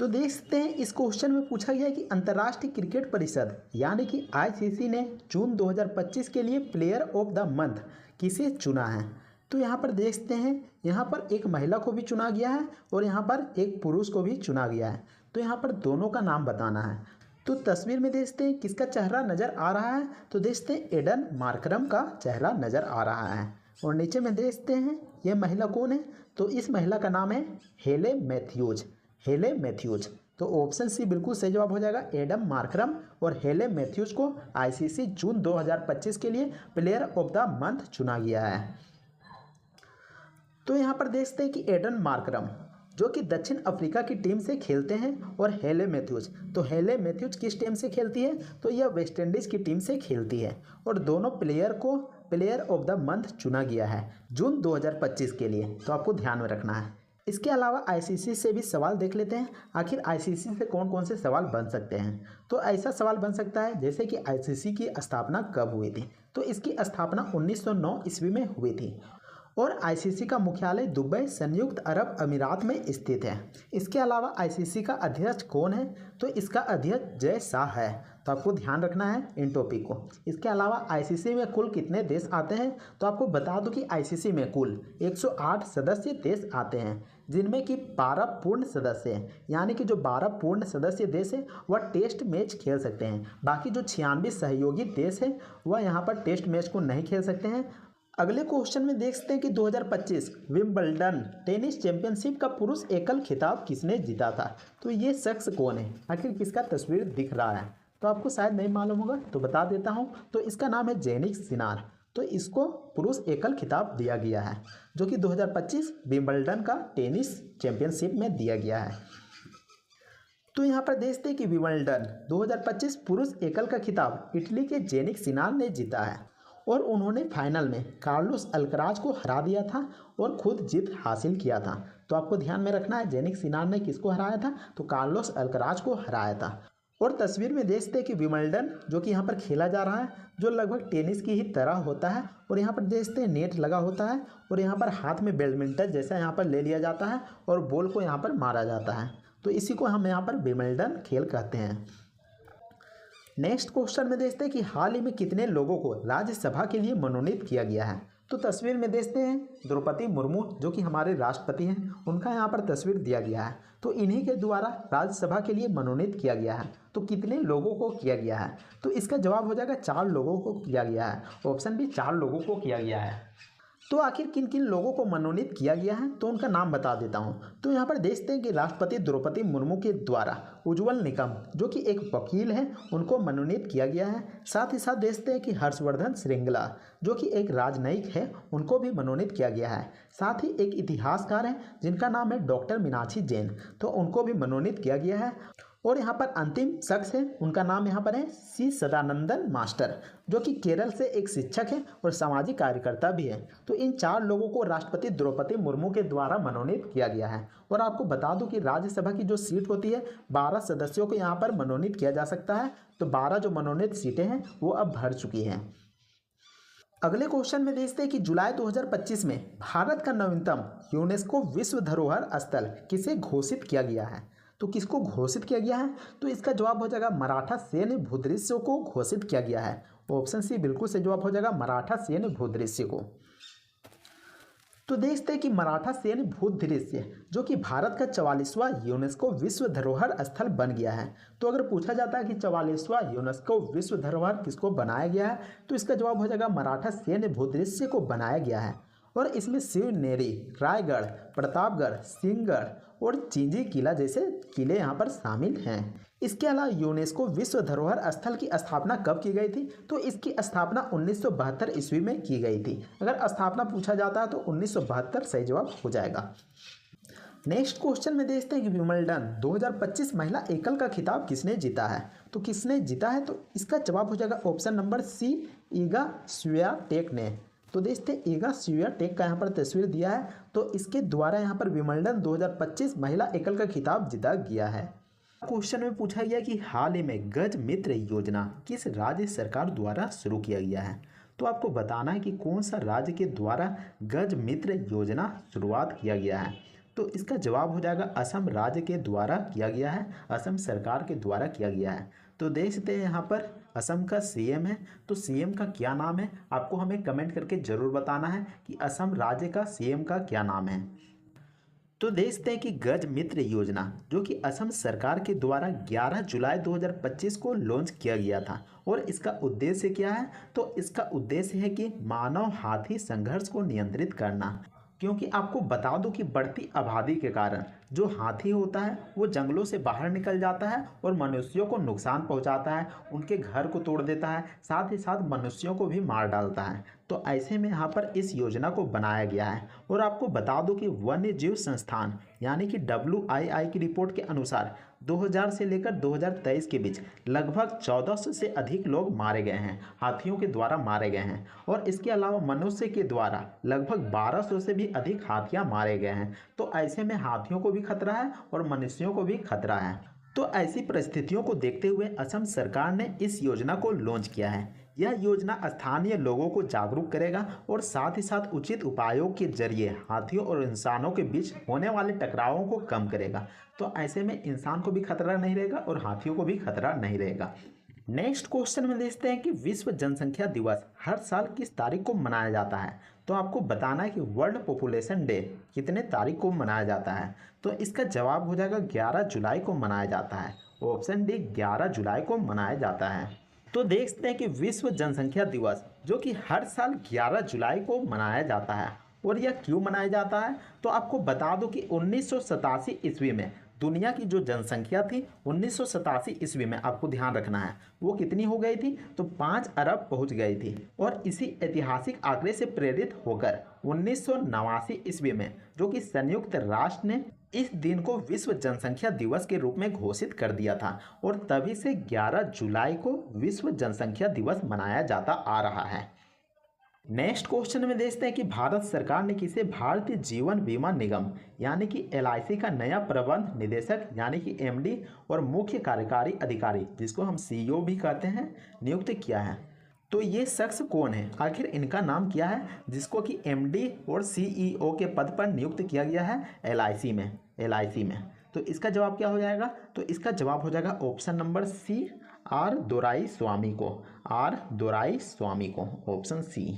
तो देखते हैं इस क्वेश्चन में पूछा गया है कि अंतर्राष्ट्रीय क्रिकेट परिषद यानी कि आईसीसी ने जून 2025 के लिए प्लेयर ऑफ द मंथ किसे चुना है। तो यहाँ पर देखते हैं, यहाँ पर एक महिला को भी चुना गया है और यहाँ पर एक पुरुष को भी चुना गया है। तो यहाँ पर दोनों का नाम बताना है। तो तस्वीर में देखते हैं किसका चेहरा नज़र आ रहा है। तो देखते हैं एडन मार्करम का चेहरा नज़र आ रहा है। और नीचे में देखते हैं ये महिला कौन है। तो इस महिला का नाम है हेले मैथ्यूज। हेले मैथ्यूज। तो ऑप्शन सी बिल्कुल सही जवाब हो जाएगा। एडम मार्करम और हेले मैथ्यूज को आईसीसी जून 2025 के लिए प्लेयर ऑफ द मंथ चुना गया है। तो यहाँ पर देखते हैं कि एडन मार्करम जो कि दक्षिण अफ्रीका की टीम से खेलते हैं और हेले मैथ्यूज, तो हेले मैथ्यूज किस टीम से खेलती है, तो यह वेस्ट इंडीज़ की टीम से खेलती है। और दोनों प्लेयर को प्लेयर ऑफ द मंथ चुना गया है जून 2025 के लिए। तो आपको ध्यान में रखना है। इसके अलावा आईसीसी से भी सवाल देख लेते हैं, आखिर आईसीसी से कौन कौन से सवाल बन सकते हैं। तो ऐसा सवाल बन सकता है जैसे कि आईसीसी की स्थापना कब हुई थी। तो इसकी स्थापना 1909 ईस्वी में हुई थी और आईसीसी का मुख्यालय दुबई संयुक्त अरब अमीरात में स्थित है। इसके अलावा आईसीसी का अध्यक्ष कौन है, तो इसका अध्यक्ष जय शाह है। तो आपको ध्यान रखना है इन टॉपिक को। इसके अलावा आईसीसी में कुल कितने देश आते हैं, तो आपको बता दूं कि आईसीसी में कुल 108 सदस्य देश आते हैं, जिनमें कि 12 पूर्ण सदस्य हैं। यानी कि जो 12 पूर्ण सदस्य देश है वह टेस्ट मैच खेल सकते हैं। बाकी जो 96 सहयोगी देश है वह यहाँ पर टेस्ट मैच को नहीं खेल सकते हैं। अगले क्वेश्चन में देखते हैं कि 2025 विंबलडन टेनिस चैंपियनशिप का पुरुष एकल खिताब किसने जीता था। तो ये शख्स कौन है, आखिर किसका तस्वीर दिख रहा है, तो आपको शायद नहीं मालूम होगा तो बता देता हूँ। तो इसका नाम है जेनिक सिनार। तो इसको पुरुष एकल खिताब दिया गया है जो कि 2025 विंबलडन का टेनिस चैंपियनशिप में दिया गया है। तो यहाँ पर देखते हैं कि विंबलडन 2025 पुरुष एकल का खिताब इटली के जेनिक सिनार ने जीता है और उन्होंने फाइनल में कार्लोस अल्कराज को हरा दिया था और खुद जीत हासिल किया था। तो आपको ध्यान में रखना है जेनिक सिनार ने किसको हराया था, तो कार्लोस अल्कराज को हराया था। और तस्वीर में देखते हैं कि विंबलडन जो कि यहाँ पर खेला जा रहा है जो लगभग टेनिस की ही तरह होता है। और यहाँ पर देखते हैं नेट लगा होता है और यहाँ पर हाथ में बैडमिंटन जैसा यहाँ पर ले लिया जाता है और बॉल को यहाँ पर मारा जाता है। तो इसी को हम यहाँ पर विंबलडन खेल कहते हैं। नेक्स्ट क्वेश्चन में देखते हैं कि हाल ही में कितने लोगों को राज्यसभा के लिए मनोनीत किया गया है। तो तस्वीर में देखते हैं द्रौपदी मुर्मू जो कि हमारे राष्ट्रपति हैं, उनका यहाँ पर तस्वीर दिया गया है। तो इन्हीं के द्वारा राज्यसभा के लिए मनोनीत किया गया है। तो कितने लोगों को किया गया है, तो इसका जवाब हो जाएगा 4 लोगों को किया गया है। ऑप्शन बी 4 लोगों को किया गया है। तो आखिर किन किन लोगों को मनोनीत किया गया है, तो उनका नाम बता देता हूं। तो यहाँ पर देखते हैं कि राष्ट्रपति द्रौपदी मुर्मू के द्वारा उज्ज्वल निकम जो कि एक वकील है उनको मनोनीत किया गया है। साथ ही साथ देखते हैं कि हर्षवर्धन श्रृंगला जो कि एक राजनयिक है उनको भी मनोनीत किया गया है। साथ ही एक इतिहासकार हैं जिनका नाम है डॉक्टर मीनाक्षी जैन, तो उनको भी मनोनीत किया गया है। और यहाँ पर अंतिम शख्स है, उनका नाम यहाँ पर है सी सदानंदन मास्टर जो कि केरल से एक शिक्षक है और सामाजिक कार्यकर्ता भी है। तो इन 4 लोगों को राष्ट्रपति द्रौपदी मुर्मू के द्वारा मनोनीत किया गया है। और आपको बता दूं कि राज्यसभा की जो सीट होती है 12 सदस्यों को यहाँ पर मनोनीत किया जा सकता है। तो 12 जो मनोनीत सीटें हैं वो अब भर चुकी हैं। अगले क्वेश्चन में देखते हैं कि जुलाई 2025 में भारत का नवीनतम यूनेस्को विश्व धरोहर स्थल किसे घोषित किया गया है। तो किसको घोषित किया गया है, तो इसका जवाब हो जाएगा मराठा सैन्य भूदृश्य को घोषित किया गया है। ऑप्शन सी बिल्कुल सही जवाब हो जाएगा मराठा सैन्य भूदृश्य को। तो देखते हैं कि मराठा सैन्य भूदृश्य जो कि भारत का 44वां यूनेस्को विश्व धरोहर स्थल बन गया है। तो अगर पूछा जाता है कि 44वां यूनेस्को विश्व धरोहर किसको बनाया गया है, तो इसका जवाब हो जाएगा मराठा सैन्य भूदृश्य को बनाया गया है। और इसमें शिवनेरी, रायगढ़, प्रतापगढ़, सिंहगढ़ और चिंजी किला जैसे किले यहाँ पर शामिल हैं। इसके अलावा यूनेस्को विश्व धरोहर स्थल की स्थापना कब की गई थी, तो इसकी स्थापना 1972 ईस्वी में की गई थी। अगर स्थापना पूछा जाता है तो 1972 सही जवाब हो जाएगा। नेक्स्ट क्वेश्चन में देखते हैं कि विंबलडन 2025 महिला एकल का खिताब किसने जीता है। तो किसने जीता है, तो इसका जवाब हो जाएगा option number C Iga Swiatek ने। तो देखते हैं ईगा स्वियाटेक का यहाँ पर तस्वीर दिया है। तो इसके द्वारा यहाँ पर विंबलडन 2025 महिला एकल का खिताब जीता गया है। क्वेश्चन में पूछा गया कि हाल ही में गज मित्र योजना किस राज्य सरकार द्वारा शुरू किया गया है। तो आपको बताना है कि कौन सा राज्य के द्वारा गज मित्र योजना शुरुआत किया गया है। तो इसका जवाब हो जाएगा असम राज्य के द्वारा किया गया है, असम सरकार के द्वारा किया गया है। तो देख सकते हैं यहाँ पर असम का सीएम है, तो सीएम का क्या नाम है आपको हमें कमेंट करके ज़रूर बताना है कि असम राज्य का सीएम का क्या नाम है। तो देखते हैं कि गज मित्र योजना जो कि असम सरकार के द्वारा 11 जुलाई 2025 को लॉन्च किया गया था और इसका उद्देश्य क्या है, तो इसका उद्देश्य है कि मानव हाथी संघर्ष को नियंत्रित करना। क्योंकि आपको बता दूं कि बढ़ती आबादी के कारण जो हाथी होता है वो जंगलों से बाहर निकल जाता है और मनुष्यों को नुकसान पहुंचाता है, उनके घर को तोड़ देता है, साथ ही साथ मनुष्यों को भी मार डालता है। तो ऐसे में यहाँ पर इस योजना को बनाया गया है। और आपको बता दूं कि वन्य जीव संस्थान यानी कि WII की रिपोर्ट के अनुसार 2000 से लेकर 2023 के बीच लगभग 1400 से अधिक लोग मारे गए हैं, हाथियों के द्वारा मारे गए हैं। और इसके अलावा मनुष्य के द्वारा लगभग 1200 से भी अधिक हाथियां मारे गए हैं। तो ऐसे में हाथियों को भी खतरा है और मनुष्यों को भी खतरा है। तो ऐसी परिस्थितियों को देखते हुए असम सरकार ने इस योजना को लॉन्च किया है। यह योजना स्थानीय लोगों को जागरूक करेगा और साथ ही साथ उचित उपायों के जरिए हाथियों और इंसानों के बीच होने वाले टकरावों को कम करेगा। तो ऐसे में इंसान को भी खतरा नहीं रहेगा और हाथियों को भी खतरा नहीं रहेगा। नेक्स्ट क्वेश्चन में देखते हैं कि विश्व जनसंख्या दिवस हर साल किस तारीख को मनाया जाता है। तो आपको बताना है कि वर्ल्ड पॉपुलेशन डे कितने तारीख को मनाया जाता है। तो इसका जवाब हो जाएगा 11 जुलाई को मनाया जाता है। ऑप्शन डी 11 जुलाई को मनाया जाता है। तो देखते हैं कि विश्व जनसंख्या दिवस जो कि हर साल 11 जुलाई को मनाया जाता है और यह क्यों मनाया जाता है, तो आपको बता दूं कि 1987 ईस्वी में दुनिया की जो जनसंख्या थी 1987 ईस्वी में आपको ध्यान रखना है वो कितनी हो गई थी, तो 5 अरब पहुंच गई थी। और इसी ऐतिहासिक आंकड़े से प्रेरित होकर 1989 ईस्वी में जो कि संयुक्त राष्ट्र ने इस दिन को विश्व जनसंख्या दिवस के रूप में घोषित कर दिया था और तभी से 11 जुलाई को विश्व जनसंख्या दिवस मनाया जाता आ रहा है। नेक्स्ट क्वेश्चन में देखते हैं कि भारत सरकार ने किसे भारतीय जीवन बीमा निगम यानी कि LIC का नया प्रबंध निदेशक यानी कि MD और मुख्य कार्यकारी अधिकारी जिसको हम CEO भी कहते हैं नियुक्त किया है। तो ये शख्स कौन है, आखिर इनका नाम क्या है जिसको कि MD और CEO के पद पर नियुक्त किया गया है LIC में। तो इसका जवाब क्या हो जाएगा, तो इसका जवाब हो जाएगा option number C R Doraiswamy को, ऑप्शन C।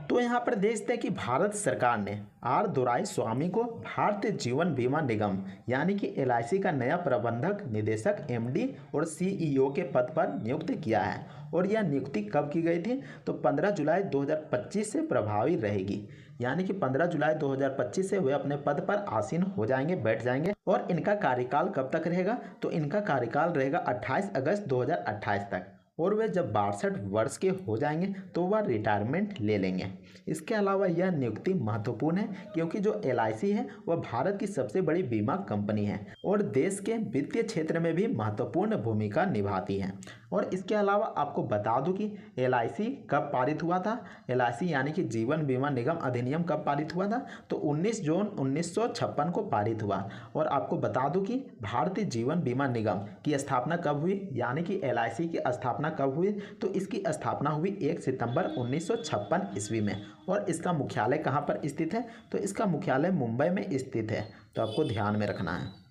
तो यहाँ पर देखते हैं कि भारत सरकार ने R दोराईस्वामी को भारतीय जीवन बीमा निगम यानी कि LIC का नया प्रबंधक निदेशक MD और CEO के पद पर नियुक्त किया है। और यह नियुक्ति कब की गई थी, तो 15 जुलाई 2025 से प्रभावी रहेगी। यानी कि 15 जुलाई 2025 से वे अपने पद पर आसीन हो जाएंगे, बैठ जाएंगे। और इनका कार्यकाल कब तक रहेगा, तो इनका कार्यकाल रहेगा 28 अगस्त 2028 तक। और वे जब 62 वर्ष के हो जाएंगे तो वह रिटायरमेंट ले लेंगे। इसके अलावा यह नियुक्ति महत्वपूर्ण है क्योंकि जो LIC है वह भारत की सबसे बड़ी बीमा कंपनी है और देश के वित्तीय क्षेत्र में भी महत्वपूर्ण भूमिका निभाती है। और इसके अलावा आपको बता दूं कि LIC कब पारित हुआ था, LIC यानी कि जीवन बीमा निगम अधिनियम कब पारित हुआ था, तो 19 जून 1956 को पारित हुआ। और आपको बता दूं कि भारतीय जीवन बीमा निगम की स्थापना कब हुई, यानी कि LIC की स्थापना कब हुई, तो इसकी स्थापना हुई 1 सितंबर 1956 ईस्वी में। और इसका मुख्यालय कहाँ पर स्थित है, तो इसका मुख्यालय मुंबई में स्थित है। तो आपको ध्यान में रखना है।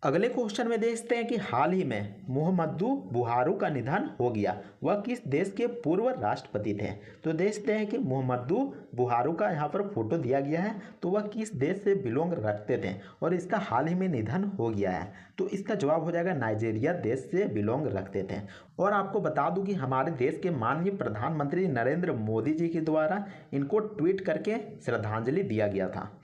अगले क्वेश्चन में देखते हैं कि हाल ही में मुहम्मदू बुहारू का निधन हो गया, वह किस देश के पूर्व राष्ट्रपति थे। तो देखते हैं कि मुहम्मदू बुहारू का यहाँ पर फोटो दिया गया है, तो वह किस देश से बिलोंग रखते थे और इसका हाल ही में निधन हो गया है। तो इसका जवाब हो जाएगा नाइजीरिया देश से बिलोंग रखते थे। और आपको बता दूं कि हमारे देश के माननीय प्रधानमंत्री नरेंद्र मोदी जी के द्वारा इनको ट्वीट करके श्रद्धांजलि दिया गया था।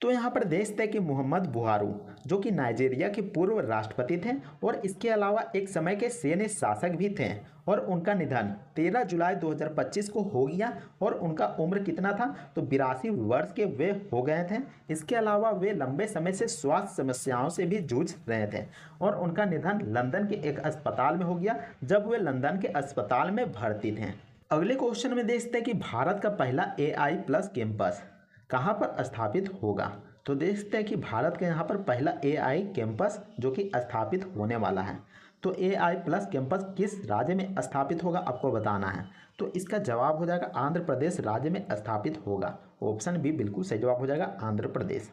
तो यहाँ पर देखते हैं कि मोहम्मद बुहारू जो कि नाइजीरिया के पूर्व राष्ट्रपति थे और इसके अलावा एक समय के सैन्य शासक भी थे। और उनका निधन 13 जुलाई 2025 को हो गया। और उनका उम्र कितना था, तो 82 वर्ष के वे हो गए थे। इसके अलावा वे लंबे समय से स्वास्थ्य समस्याओं से भी जूझ रहे थे और उनका निधन लंदन के एक अस्पताल में हो गया जब वे लंदन के अस्पताल में भर्ती थे। अगले क्वेश्चन में देखते हैं कि भारत का पहला AI+ कैंपस कहाँ पर स्थापित होगा। तो देखते हैं कि भारत के यहाँ पर पहला AI कैंपस जो कि स्थापित होने वाला है, तो AI प्लस कैंपस किस राज्य में स्थापित होगा आपको बताना है। तो इसका जवाब हो जाएगा आंध्र प्रदेश राज्य में स्थापित होगा। ऑप्शन बी बिल्कुल सही जवाब हो जाएगा, आंध्र प्रदेश।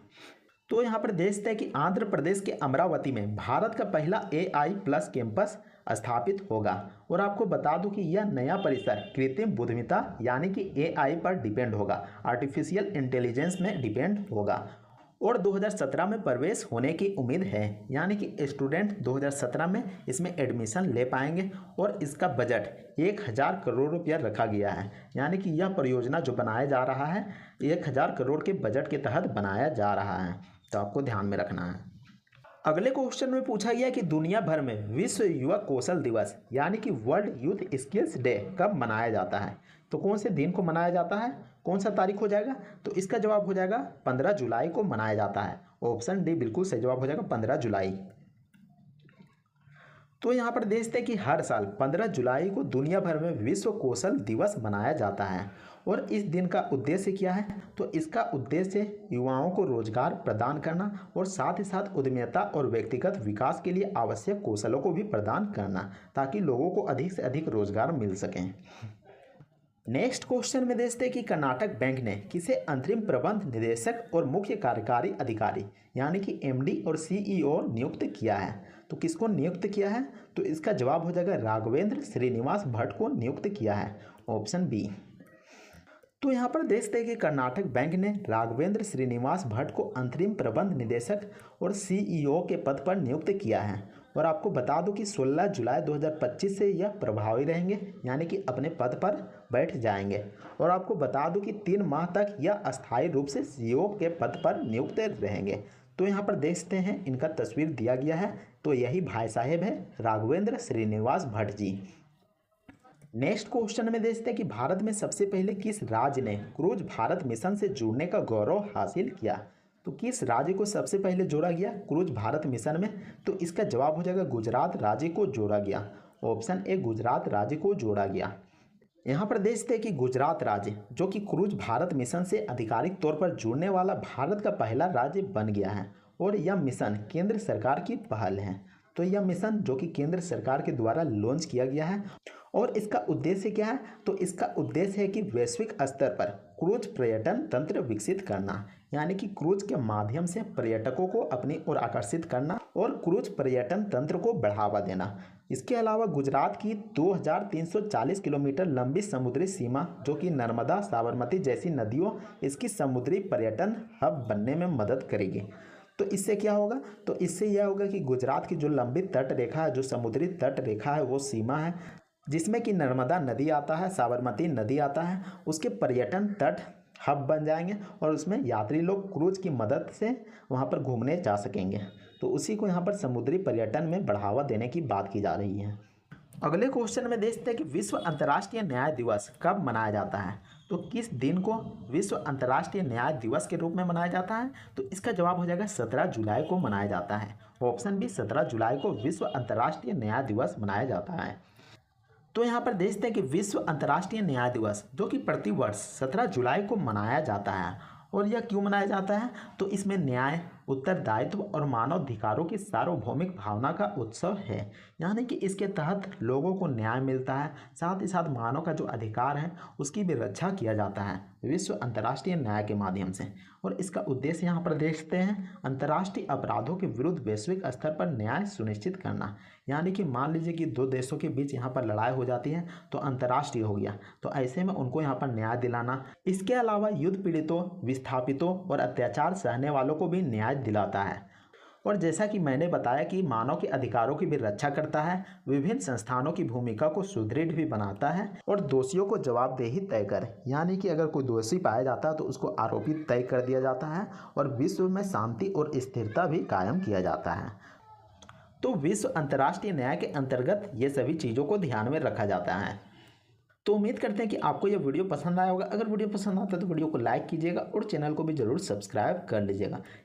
तो यहाँ पर देखते हैं कि आंध्र प्रदेश के अमरावती में भारत का पहला AI प्लस कैंपस स्थापित होगा। और आपको बता दूं कि यह नया परिसर कृत्रिम बुद्धिमत्ता यानी कि AI पर डिपेंड होगा, आर्टिफिशियल इंटेलिजेंस में डिपेंड होगा। और 2017 में प्रवेश होने की उम्मीद है, यानी कि स्टूडेंट 2017 में इसमें एडमिशन ले पाएंगे। और इसका बजट 1000 करोड़ रुपया रखा गया है, यानी कि यह परियोजना जो बनाया जा रहा है 1000 करोड़ के बजट के तहत बनाया जा रहा है, तो आपको ध्यान में रखना है। अगले क्वेश्चन में पूछा गया कि दुनिया भर में विश्व युवा कौशल दिवस यानी कि वर्ल्ड यूथ स्किल्स डे कब मनाया जाता है। तो कौन से दिन को मनाया जाता है, कौन सा तारीख हो जाएगा। तो इसका जवाब हो जाएगा 15 जुलाई को मनाया जाता है। ऑप्शन डी बिल्कुल सही जवाब हो जाएगा, 15 जुलाई। तो यहाँ पर देखते हैं कि हर साल 15 जुलाई को दुनिया भर में विश्व कौशल दिवस मनाया जाता है। और इस दिन का उद्देश्य क्या है, तो इसका उद्देश्य युवाओं को रोजगार प्रदान करना और साथ ही साथ उद्यमिता और व्यक्तिगत विकास के लिए आवश्यक कौशलों को भी प्रदान करना, ताकि लोगों को अधिक से अधिक रोजगार मिल सकें। नेक्स्ट क्वेश्चन में देखते हैं कि कर्नाटक बैंक ने किसे अंतरिम प्रबंध निदेशक और मुख्य कार्यकारी अधिकारी यानी कि MD और CEO नियुक्त किया है। तो किसको नियुक्त किया है, तो इसका जवाब हो जाएगा राघवेंद्र श्रीनिवास भट्ट को नियुक्त किया है, ऑप्शन बी। तो यहाँ पर देखते हैं कि कर्नाटक बैंक ने राघवेंद्र श्रीनिवास भट्ट को अंतरिम प्रबंध निदेशक और CEO के पद पर नियुक्त किया है। और आपको बता दूं कि 16 जुलाई 2025 से यह प्रभावी रहेंगे, यानी कि अपने पद पर बैठ जाएंगे। और आपको बता दूं कि 3 माह तक यह अस्थायी रूप से CEO के पद पर नियुक्त रहेंगे। तो यहाँ पर देखते हैं इनका तस्वीर दिया गया है, तो यही भाई साहेब है राघवेंद्र श्रीनिवास भट्ट जी। नेक्स्ट क्वेश्चन में देखते हैं कि भारत में सबसे पहले किस राज्य ने क्रूज भारत मिशन से जुड़ने का गौरव हासिल किया। तो किस राज्य को सबसे पहले जोड़ा गया क्रूज भारत मिशन में, तो इसका जवाब हो जाएगा गुजरात राज्य को जोड़ा गया, ऑप्शन ए गुजरात राज्य को जोड़ा गया। यहाँ पर देखते हैं कि गुजरात राज्य जो कि क्रूज भारत मिशन से आधिकारिक तौर पर जुड़ने वाला भारत का पहला राज्य बन गया है। और यह मिशन केंद्र सरकार की पहल है। तो यह मिशन जो कि केंद्र सरकार के द्वारा लॉन्च किया गया है। और इसका उद्देश्य क्या है, तो इसका उद्देश्य है कि वैश्विक स्तर पर क्रूज पर्यटन तंत्र विकसित करना, यानी कि क्रूज के माध्यम से पर्यटकों को अपनी ओर आकर्षित करना और क्रूज पर्यटन तंत्र को बढ़ावा देना। इसके अलावा गुजरात की 2340 किलोमीटर लंबी समुद्री सीमा जो कि नर्मदा साबरमती जैसी नदियों इसकी समुद्री पर्यटन हब बनने में मदद करेगी। तो इससे क्या होगा, तो इससे यह होगा कि गुजरात की जो लंबी तट रेखा है, जो समुद्री तट रेखा है, वो सीमा है जिसमें कि नर्मदा नदी आता है, साबरमती नदी आता है, उसके पर्यटन तट हब बन जाएंगे और उसमें यात्री लोग क्रूज की मदद से वहां पर घूमने जा सकेंगे। तो उसी को यहाँ पर समुद्री पर्यटन में बढ़ावा देने की बात की जा रही है। अगले क्वेश्चन में देखते हैं कि विश्व अंतर्राष्ट्रीय न्याय दिवस कब मनाया जाता है। तो किस दिन को विश्व अंतर्राष्ट्रीय न्याय दिवस के रूप में मनाया जाता है, तो इसका जवाब हो जाएगा 17 जुलाई को मनाया जाता है, ऑप्शन बी 17 जुलाई को विश्व अंतर्राष्ट्रीय न्याय दिवस मनाया जाता है। तो यहाँ पर देखते हैं कि विश्व अंतर्राष्ट्रीय न्याय दिवस जो कि प्रतिवर्ष 17 जुलाई को मनाया जाता है। और यह क्यों मनाया जाता है, तो इसमें न्याय, उत्तरदायित्व और मानवाधिकारों की सार्वभौमिक भावना का उत्सव है, यानी कि इसके तहत लोगों को न्याय मिलता है, साथ ही साथ मानव का जो अधिकार है उसकी भी रक्षा किया जाता है विश्व अंतर्राष्ट्रीय न्याय के माध्यम से। और इसका उद्देश्य यहाँ पर देखते हैं अंतर्राष्ट्रीय अपराधों के विरुद्ध वैश्विक स्तर पर न्याय सुनिश्चित करना, यानी कि मान लीजिए कि 2 देशों के बीच यहाँ पर लड़ाई हो जाती है तो अंतर्राष्ट्रीय हो गया, तो ऐसे में उनको यहाँ पर न्याय दिलाना। इसके अलावा युद्ध पीड़ितों, विस्थापितों और अत्याचार सहने वालों को भी न्याय दिलाता है। और जैसा कि मैंने बताया कि मानव के अधिकारों की भी रक्षा करता है, विभिन्न संस्थानों की भूमिका को सुदृढ़ भी बनाता है और दोषियों को जवाबदेही तय कर, यानी कि अगर कोई दोषी पाया जाता है तो उसको आरोपित तय कर दिया जाता है और विश्व में शांति और स्थिरता भी कायम किया जाता है। तो विश्व अंतर्राष्ट्रीय न्याय के अंतर्गत ये सभी चीज़ों को ध्यान में रखा जाता है। तो उम्मीद करते हैं कि आपको यह वीडियो पसंद आया होगा। अगर वीडियो पसंद आता है तो वीडियो को लाइक कीजिएगा और चैनल को भी जरूर सब्सक्राइब कर लीजिएगा।